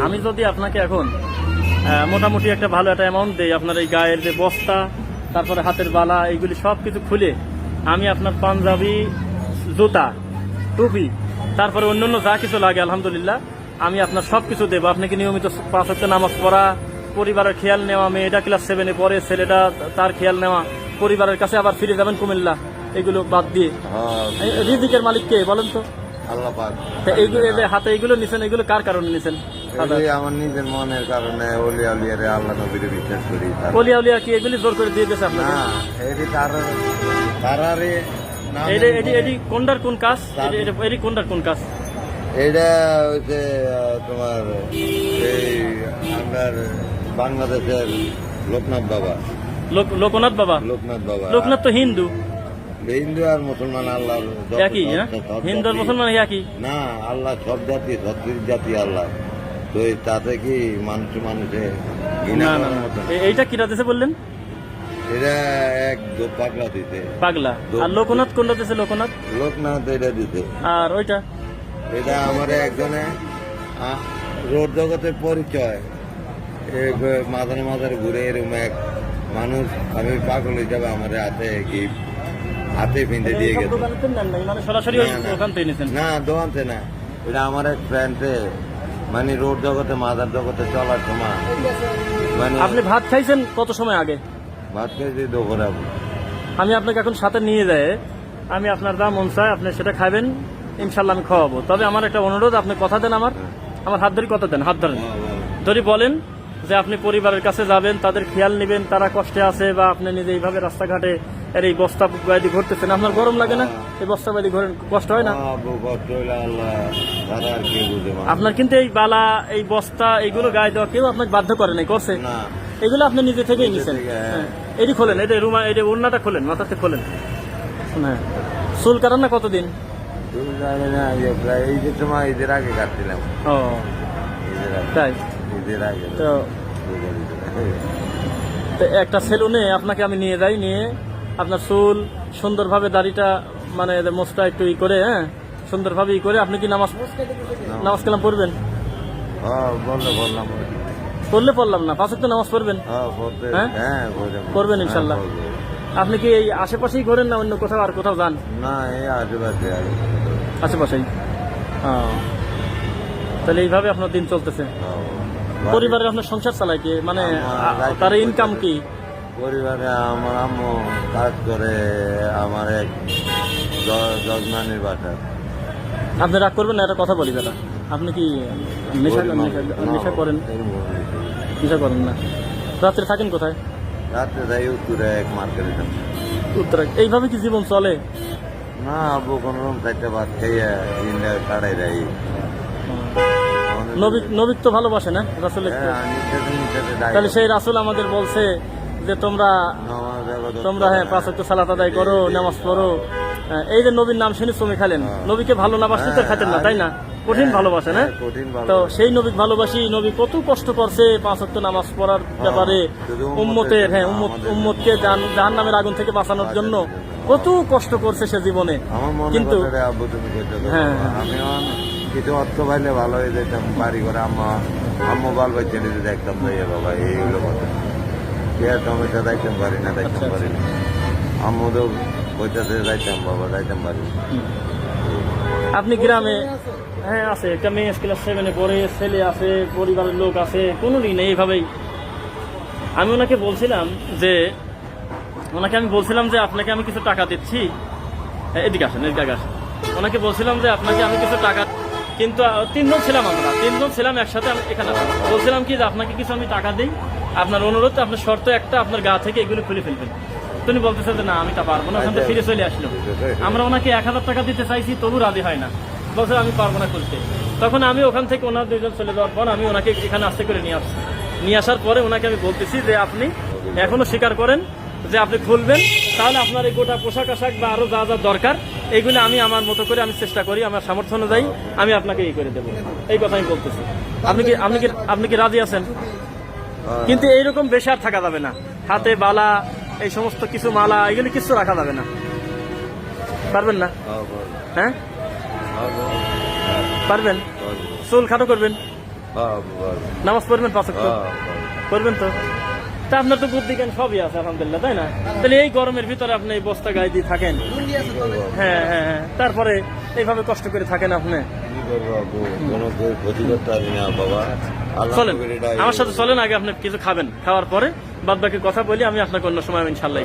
আমি যদি আপনাকে এখন মোটামুটি একটা ভালো একটা অ্যামাউন্ট দেই, আপনার এই গায়ের যে বস্তা, তারপরে হাতের বালা, এইগুলি সব কিছু খুলে আমি আপনার পাঞ্জাবি, জুতা, টুপি, তারপরে অন্যান্য যা কিছু লাগে আলহামদুলিল্লাহ আমি আপনার সব কিছু দেবো। আপনাকে নিয়মিত 5 ওয়াক্ত নামাজ পড়া, পরিবারের খেয়াল নেওয়া, মেয়েটা ক্লাস 7-এ পড়ে, ছেলেটা তার খেয়াল নেওয়া, পরিবারের কাছে আবার ফিরে যাবেন কুমিল্লা, এগুলো বাদ দিয়ে। রিজিকের মালিক কে বলেন তো? আল্লাহ পাক। এইগুলো হাতে এইগুলো নিছেন, এগুলো কার কারণে নিছেন? আমার নিজের মনের কারণে, ওলিয়া উলিয়ারে আল্লাহ নবীরে বিশ্বাস করি। ওলিয়া উলিয়া কি এগুলি জোর করে দিয়ে দিয়েছে আপনাকে? না, এটি তারারে এটি কোনটার কোন কাজ? এটি কোনটার কোন কাজ? এটা হচ্ছে তোমার এই আপনার বাংলাদেশের লোকনাথ বাবা। লোকনাথ বাবা? লোকনাথ বাবা। লোকনাথ তো হিন্দু। হিন্দু আর মুসলমান আল্লাহর একই, হিন্দু আর মুসলমান একই না? আল্লাহ সব জাতি, 36 জাতি আল্লাহ। তো তাতে কি মানুষে এইটা কিরা দিছে বললেন? এটা এক পাগলা দিতে। পাগলা। আর লোকনাথ কোনটা দিছে? লোকনাথ এটা দিতে। আর ওইটা? এটা আমার একজনে রোড জগতের পরিচয়, মাঝে ঘুরে এরকম এক মানুষ, আমি পাগল হিসাবে আমার হাতে পিঁধে দিয়ে গেছে। সরাসরি না, দোকানতে না, এটা আমার এক ফ্রেন্ডে, মানে রোড জগতে, মাদার জগতে চলার সময়। মানে আপনি ভাত খাইছেন কত সময় আগে? ভাত খাইছি দুপুরে। আমি আপনাকে এখন সাথে নিয়ে যাই, আমি আপনার যা মন চায় আপনি সেটা খাবেন, ইনশাল্লাহ আমি খাওয়াবো। তবে আমার একটা অনুরোধ, আপনি কথা দেন, আমার হাত ধরে কথা দেন, হাত ধরেন, যদি বলেন যে আপনি পরিবারের কাছে যাবেন, তাদের খেয়াল নেবেন, তারা কষ্টে আছে, বা আপনি নিজে এইভাবে রাস্তাঘাটে এই বস্তা বাইদি ঘুরতেছেন, আপনার গরম লাগে না? এই বস্তা বাইদি ঘোরেন, কষ্ট হয় না? আপনার কিন্তু এই বালা, এই বস্তা, এইগুলো গায়ে দেওয়া কেউ আপনাকে বাধ্য করে নাই, করছে? এগুলো আপনি নিজে থেকেই নিছেন। এটি খোলেন, এটা রুমা, এটা ওড়নাটা খোলেন, মাথাতে খোলেন। হ্যাঁ, চুল কাটান না কতদিন? এই যে তোমার ঈদের আগে কাটছিলাম। ও তাই? ঈদের আগে তো একটা সেলুনে আপনাকে আমি নিয়ে যাই, নিয়ে আপনার চুল সুন্দরভাবে, দাড়িটা মানে মোচটা একটু করে, হ্যাঁ সুন্দরভাবে করে, আপনি কি নামাজ কালাম পড়বেন? পড়লাম না, 5 ওয়াক্ত নামাজ পড়বেন? হ্যাঁ পড়বেন ইনশাল্লাহ। আপনি কি এই আশেপাশেই ঘোরেন না অন্য কোথাও আর কোথাও যান? না, এই আশেপাশেই। তাহলে এইভাবে আপনার দিন চলতেছে? পরিবারের আপনার সংসার চালায় কি, মানে তার ইনকাম কি? পরিবারে আমার আম্মু কাজ করে, আমার এক যজমানির বাসা। আপনি রাগ করবেন না, একটা কথা বলি দাদা, আপনি কি নেশা করেন? নেশা করেন না? রাত্রে থাকেন কোথায়? রাত্রে যাই উত্তরে এক মার্কেটে। উত্তরে? এইভাবে কি জীবন চলে? না, আব্বু কোনরকম চারটে ভাত খাইয়া দিনটা কাটাই যাই। নবী তো ভালোবাসে না রাসূল? তাহলে সেই রাসূল আমাদের বলছে যে তোমরা 5 ওয়াক্ত সালাত আদায় করো, নামাজ পড়ো। এই যে নবীর নাম শুনে তুমি খালেন, নবীকে ভালো না বাসলে তো খাতেন না, তাই না? কঠিন ভালোবাসে না? তো সেই নবী ভালোবাসি, নবী কত কষ্ট করছে 5 ওয়াক্ত নামাজ পড়ার ব্যাপারে, উম্মতের, হ্যাঁ উম্মতকে জাহান্নামের আগুন থেকে বাঁচানোর জন্য কত কষ্ট করছে সে জীবনে। কিন্তু হ্যাঁ, আমি কিছু অর্থ পাইলে ভালো হয়ে যেতাম, বাড়ি করে আম্মু বাল বাচ্চা নিতে দেখতাম, বাবা এইগুলো কথা টমেটো যাইতাম পারি না, আম্মু তো বইটাতে যাইতাম, বাবা যাইতাম পারি। আপনি গ্রামে, হ্যাঁ আছে, একটা মেয়ে ক্লাস 7-এ পড়ে, ছেলে আছে, পরিবারের লোক আছে, কোনো দিন নেই এইভাবেই। আমি ওনাকে বলছিলাম যে আপনাকে আমি কিছু টাকা দিচ্ছি, এদিকে আসেন। ওনাকে বলছিলাম যে আপনাকে আমি কিছু টাকা, কিন্তু 3 জন ছিলাম, আমরা 3 জন ছিলাম একসাথে এখানে। বলছিলাম কি যে আপনাকে কিছু আমি টাকা দিই, আপনার অনুরোধ, আপনার শর্ত একটা, আপনার গা থেকে এগুলো খুলে ফেলবেন। তুমি বলতেছে যে না আমি তা পারবো না, ওখান থেকে ফিরে চলে আসলো। আমরা ওনাকে 1000 টাকা দিতে চাইছি, তবু রাজি হয় না, বলছে আমি পারবো না খুলতে। তখন আমি ওখান থেকে ওনার 2 জন চলে যাওয়ার পর আমি ওনাকে এখানে আস্তে করে নিয়ে আসার পরে ওনাকে আমি বলতেছি যে আপনি এখনো স্বীকার করেন যে আপনি খুলবেন, তাহলে আপনার এই গোটা পোশাক আশাক বা আরো যা যা দরকার এইগুলো আমি আমার মতো করে আমি চেষ্টা করি, আমার সামর্থ্য অনুযায়ী আমি আপনাকে এই করে দেবো, এই কথা আমি বলতেছি। আপনি কি রাজি আছেন? কিন্তু এইরকম বেশি আর থাকা যাবে না, হাতে বালা, এই সমস্ত কিছু মালা, এগুলি কিছু রাখা যাবে না। পারবেন না? হ্যাঁ পারবেন। চুল খাটো করবেন, হ্যাঁ, নামাজ পড়বেন 5 ওয়াক্ত হ্যাঁ, করবেন তো? তা আপনার তো বুদ্ধি জ্ঞান সবই আছে আলহামদুলিল্লাহ, তাই না? তাহলে এই গরমের ভিতরে আপনি এই বস্তা গায়ে দিয়ে থাকেন, হ্যাঁ হ্যাঁ হ্যাঁ, তারপরে এইভাবে কষ্ট করে থাকেন আপনি। কি করবো আপু, কোনো ক্ষতি করতে পারি না বাবা। আল্লাহ চলেন করে এটাই- আমার সাথে চলেন, আগে আপনি কিছু খাবেন, খাওয়ার পরে বাদ বাকি কথা বলি, আমি আপনাকে অন্য সময় ইনশাল্লাহ